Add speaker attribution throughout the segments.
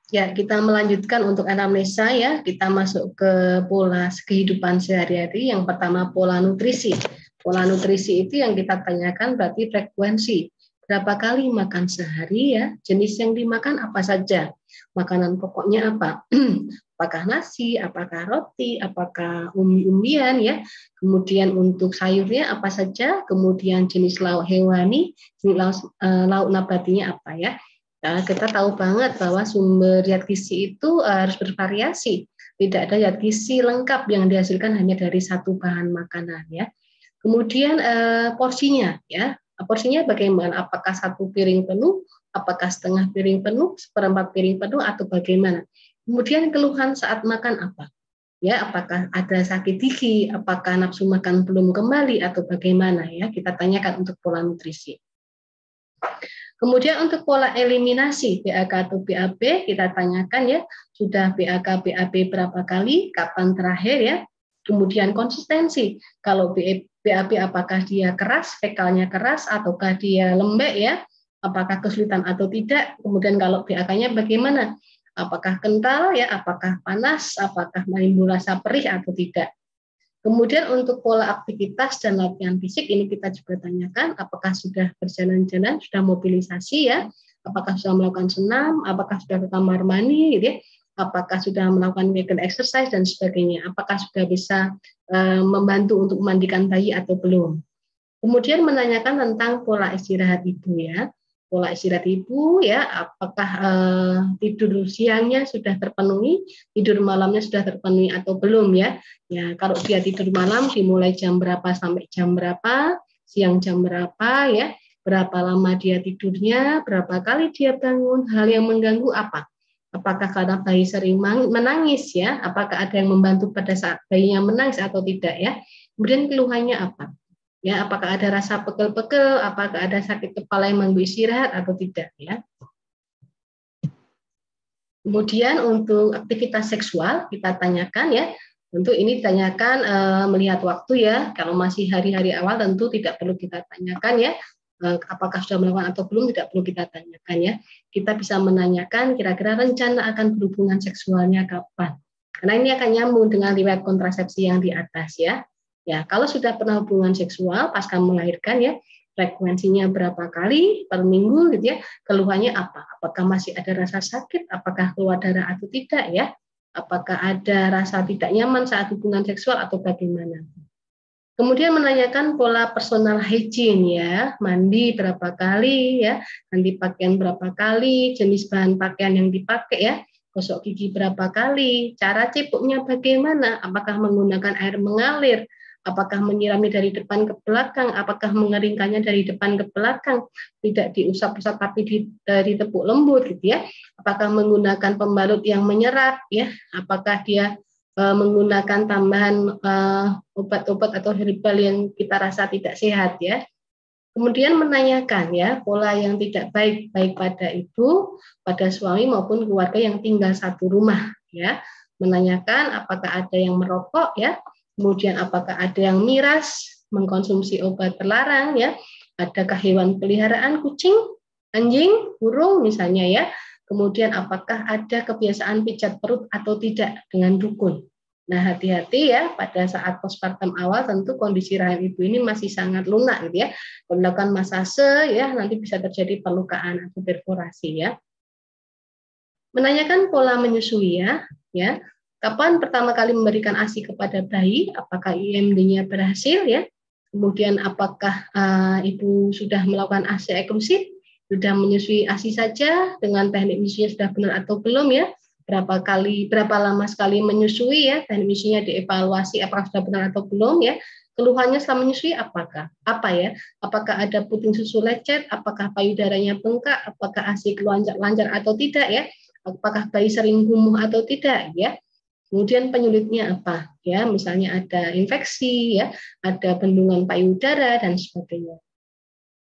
Speaker 1: Ya, kita melanjutkan untuk anamnesa ya. Kita masuk ke pola kehidupan sehari-hari. Yang pertama pola nutrisi. Pola nutrisi itu yang kita tanyakan berarti frekuensi. Berapa kali makan sehari ya? Jenis yang dimakan apa saja? Makanan pokoknya apa? Apakah nasi, apakah roti, apakah umbi-umbian ya? Kemudian untuk sayurnya apa saja? Kemudian jenis lauk hewani, jenis lauk nabatinya apa ya? Nah, kita tahu banget bahwa sumber zat gizi itu harus bervariasi. Tidak ada zat gizi lengkap yang dihasilkan hanya dari satu bahan makanan ya. Kemudian porsinya ya. Porsinya bagaimana? Apakah satu piring penuh, apakah setengah piring penuh, seperempat piring penuh atau bagaimana? Kemudian keluhan saat makan apa? Ya, apakah ada sakit gigi, apakah nafsu makan belum kembali atau bagaimana ya? Kita tanyakan untuk pola nutrisi. Kemudian untuk pola eliminasi BAK atau BAB kita tanyakan ya, sudah BAK BAB berapa kali, kapan terakhir ya. Kemudian konsistensi, kalau BAB apakah dia keras, fekalnya keras ataukah dia lembek ya, apakah kesulitan atau tidak. Kemudian kalau BAK-nya bagaimana? Apakah kental ya, apakah panas, apakah menimbul rasa perih atau tidak. Kemudian untuk pola aktivitas dan latihan fisik ini kita juga tanyakan apakah sudah berjalan-jalan, sudah mobilisasi ya, apakah sudah melakukan senam, apakah sudah ke kamar mandi, gitu ya, apakah sudah melakukan weekend exercise dan sebagainya, apakah sudah bisa membantu untuk memandikan bayi atau belum. Kemudian menanyakan tentang pola istirahat ibu ya. Pola istirahat ibu ya, apakah tidur siangnya sudah terpenuhi, tidur malamnya sudah terpenuhi atau belum ya. Ya, kalau dia tidur malam dimulai jam berapa sampai jam berapa, siang jam berapa ya, berapa lama dia tidurnya, berapa kali dia bangun, hal yang mengganggu apa? Apakah karena bayi sering menangis ya, apakah ada yang membantu pada saat bayinya menangis atau tidak ya. Kemudian keluhannya apa? Ya, apakah ada rasa pegel-pegel, apakah ada sakit kepala yang mengganggu istirahat atau tidak ya. Kemudian untuk aktivitas seksual kita tanyakan ya. Tentu ini ditanyakan melihat waktu ya. Kalau masih hari-hari awal tentu tidak perlu kita tanyakan ya. Apakah sudah melakukan atau belum tidak perlu kita tanyakan ya. Kita bisa menanyakan kira-kira rencana akan berhubungan seksualnya kapan. Karena ini akan nyambung dengan riwayat kontrasepsi yang di atas ya. Ya, kalau sudah pernah hubungan seksual pasca melahirkan ya, frekuensinya berapa kali per minggu gitu ya, keluhannya apa? Apakah masih ada rasa sakit? Apakah keluar darah atau tidak ya? Apakah ada rasa tidak nyaman saat hubungan seksual atau bagaimana? Kemudian menanyakan pola personal hygiene ya, mandi berapa kali ya, ganti pakaian berapa kali, jenis bahan pakaian yang dipakai ya, gosok gigi berapa kali, cara cipuknya bagaimana, apakah menggunakan air mengalir, apakah menyiramnya dari depan ke belakang, apakah mengeringkannya dari depan ke belakang, tidak diusap-usap tapi ditepuk lembut gitu ya, apakah menggunakan pembalut yang menyerap ya, apakah dia menggunakan tambahan obat-obat atau herbal yang kita rasa tidak sehat ya. Kemudian menanyakan ya pola yang tidak baik baik pada ibu, pada suami maupun keluarga yang tinggal satu rumah ya. Menanyakan apakah ada yang merokok ya, kemudian apakah ada yang miras, mengkonsumsi obat terlarang ya, adakah hewan peliharaan kucing, anjing, burung misalnya ya. Kemudian apakah ada kebiasaan pijat perut atau tidak dengan dukun. Nah, hati-hati ya pada saat postpartum awal tentu kondisi rahim ibu ini masih sangat lunak gitu ya. Kalau dilakukan masase ya nanti bisa terjadi perlukaan atau perforasi ya. Menanyakan pola menyusui ya. Kapan pertama kali memberikan ASI kepada bayi? Apakah IMD-nya berhasil ya? Kemudian apakah ibu sudah melakukan ASI eksklusif? Sudah menyusui ASI saja dengan teknik menyusuinya sudah benar atau belum ya? Berapa lama sekali menyusui ya, teknik menyusuinya dievaluasi apakah sudah benar atau belum ya. Keluhannya selama menyusui apa ya? Apakah ada puting susu lecet, apakah payudaranya bengkak, apakah ASI lancar atau tidak ya? Apakah bayi sering gumuh atau tidak ya? Kemudian penyulitnya apa ya? Misalnya ada infeksi ya, ada bendungan payudara dan sebagainya.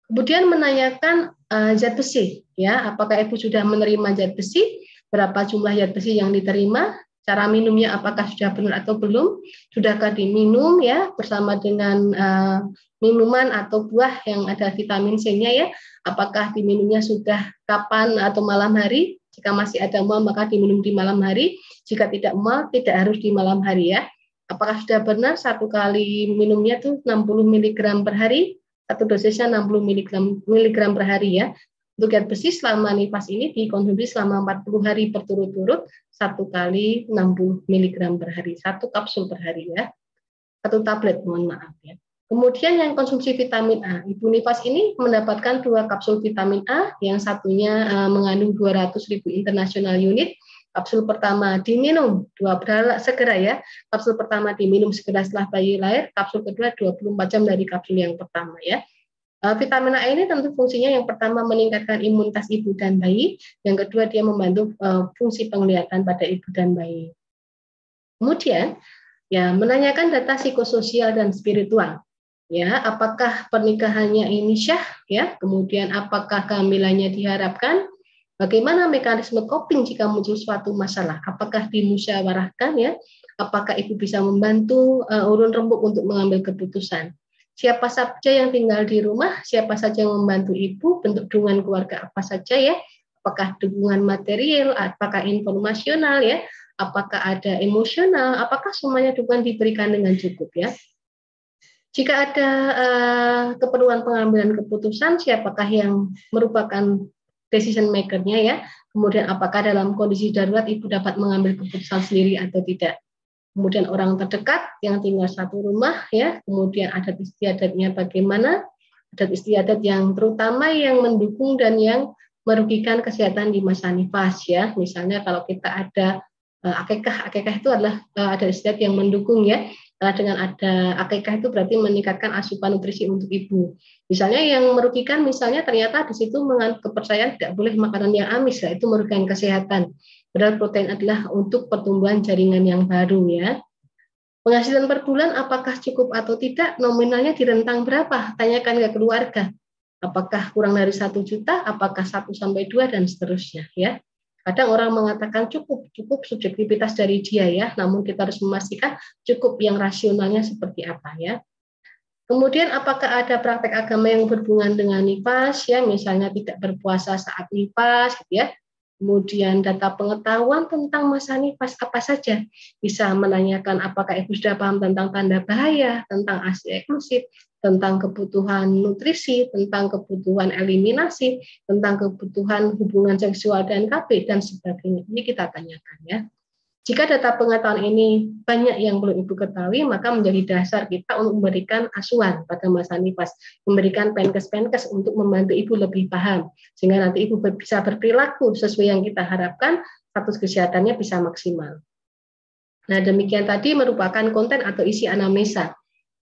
Speaker 1: Kemudian menanyakan zat besi ya, apakah ibu sudah menerima zat besi? Berapa jumlah zat besi yang diterima? Cara minumnya apakah sudah benar atau belum? Sudahkah diminum ya bersama dengan minuman atau buah yang ada vitamin C-nya ya? Apakah diminumnya sudah kapan atau malam hari? Jika masih ada mual maka diminum di malam hari. Jika tidak mual tidak harus di malam hari ya. Apakah sudah benar satu kali minumnya tuh 60 mg per hari? Satu dosisnya 60 mg per hari ya. Untuk zat besi selama nifas ini dikonsumsi selama 40 hari berturut-turut satu kali 60 mg per hari, satu kapsul per hari ya, satu tablet mohon maaf ya. Kemudian yang konsumsi vitamin A, Ibu nifas ini mendapatkan 2 kapsul vitamin A, yang satunya mengandung 200.000 international unit. Kapsul pertama diminum segera ya. Kapsul pertama diminum segera setelah bayi lahir, kapsul kedua 24 jam dari kapsul yang pertama ya. Vitamin A ini tentu fungsinya yang pertama meningkatkan imunitas ibu dan bayi, yang kedua dia membantu fungsi penglihatan pada ibu dan bayi. Kemudian ya menanyakan data psikososial dan spiritual. Ya, apakah pernikahannya ini syah ya? Kemudian apakah kehamilannya diharapkan? Bagaimana mekanisme coping jika muncul suatu masalah? Apakah dimusyawarahkan ya? Apakah ibu bisa membantu urun rembuk untuk mengambil keputusan? Siapa saja yang tinggal di rumah, siapa saja yang membantu ibu, bentuk dukungan keluarga apa saja ya, apakah dukungan material, apakah informasional ya, apakah ada emosional, apakah semuanya dukungan diberikan dengan cukup ya. Jika ada keperluan pengambilan keputusan, siapakah yang merupakan decision maker-nya ya, kemudian apakah dalam kondisi darurat ibu dapat mengambil keputusan sendiri atau tidak. Kemudian orang terdekat yang tinggal satu rumah ya, kemudian adat istiadatnya bagaimana, adat istiadat yang terutama yang mendukung dan yang merugikan kesehatan di masa nifas ya. Misalnya kalau kita ada akikah itu adalah adat istiadat yang mendukung ya. Karena dengan ada akikah itu berarti meningkatkan asupan nutrisi untuk ibu. Misalnya yang merugikan misalnya ternyata di situ mengandung kepercayaan tidak boleh makanan yang amis ya, itu merugikan kesehatan. Padahal protein adalah untuk pertumbuhan jaringan yang baru ya. Penghasilan per bulan apakah cukup atau tidak? Nominalnya di rentang berapa? Tanyakan ke keluarga. Apakah kurang dari 1 juta? Apakah 1 sampai 2 dan seterusnya ya. Kadang orang mengatakan cukup subjektivitas dari dia ya. Namun kita harus memastikan cukup yang rasionalnya seperti apa ya. Kemudian apakah ada praktek agama yang berhubungan dengan nifas ya, misalnya tidak berpuasa saat nifas gitu ya. Kemudian data pengetahuan tentang masa nifas apa saja. Bisa menanyakan apakah ibu sudah paham tentang tanda bahaya, tentang ASI eksklusif, tentang kebutuhan nutrisi, tentang kebutuhan eliminasi, tentang kebutuhan hubungan seksual dan KB dan sebagainya. Ini kita tanyakan ya. Jika data pengetahuan ini banyak yang belum ibu ketahui, maka menjadi dasar kita untuk memberikan asuhan pada masa nifas, memberikan penkes untuk membantu ibu lebih paham, sehingga nanti ibu bisa berperilaku sesuai yang kita harapkan, status kesehatannya bisa maksimal. Nah, demikian tadi merupakan konten atau isi anamnesa.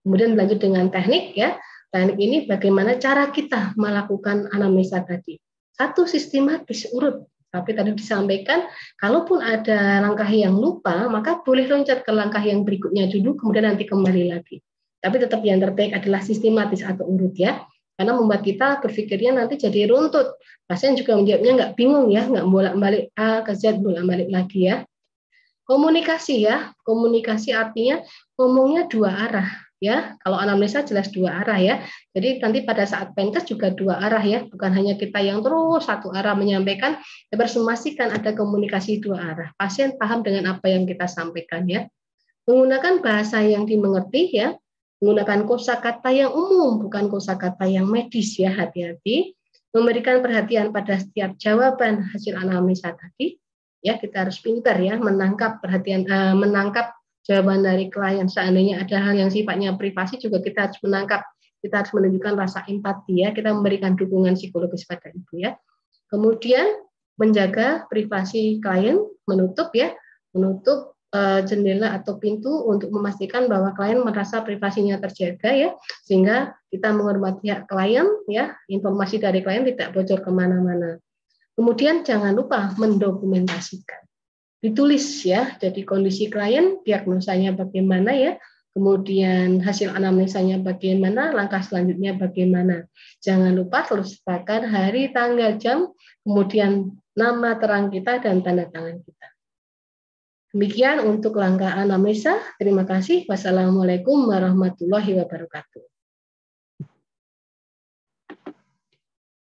Speaker 1: Kemudian lanjut dengan teknik ya. Teknik ini bagaimana cara kita melakukan anamnesa tadi. Satu, sistematis urut. Tapi tadi disampaikan, kalaupun ada langkah yang lupa, maka boleh loncat ke langkah yang berikutnya dulu, kemudian nanti kembali lagi. Tapi tetap yang terbaik adalah sistematis atau urut ya, karena membuat kita berpikirnya nanti jadi runtut. Pasien juga menjawabnya nggak bingung ya, nggak bolak-balik A ke Z, bolak-balik lagi ya. Komunikasi ya, komunikasi artinya ngomongnya 2 arah. Ya, kalau anamnesa jelas 2 arah ya. Jadi nanti pada saat penkes juga 2 arah ya, bukan hanya kita yang terus 1 arah menyampaikan, harus memastikan ada komunikasi 2 arah. Pasien paham dengan apa yang kita sampaikan ya. Menggunakan bahasa yang dimengerti ya, menggunakan kosakata yang umum, bukan kosakata yang medis ya, hati-hati. Memberikan perhatian pada setiap jawaban hasil anamnesa tadi. Ya, kita harus pintar ya menangkap perhatian, menangkap jawaban dari klien. Seandainya ada hal yang sifatnya privasi juga kita harus menangkap, kita harus menunjukkan rasa empati ya, kita memberikan dukungan psikologis pada ibu ya. Kemudian menjaga privasi klien, menutup jendela atau pintu untuk memastikan bahwa klien merasa privasinya terjaga ya, sehingga kita menghormati hak klien ya, informasi dari klien tidak bocor kemana-mana. Kemudian jangan lupa mendokumentasikan. Ditulis ya, jadi kondisi klien, diagnosanya bagaimana ya, kemudian hasil anamnesanya bagaimana, langkah selanjutnya bagaimana. Jangan lupa terus sertakan hari, tanggal, jam, kemudian nama terang kita dan tanda tangan kita. Demikian untuk langkah anamnesa. Terima kasih. Wassalamualaikum warahmatullahi wabarakatuh.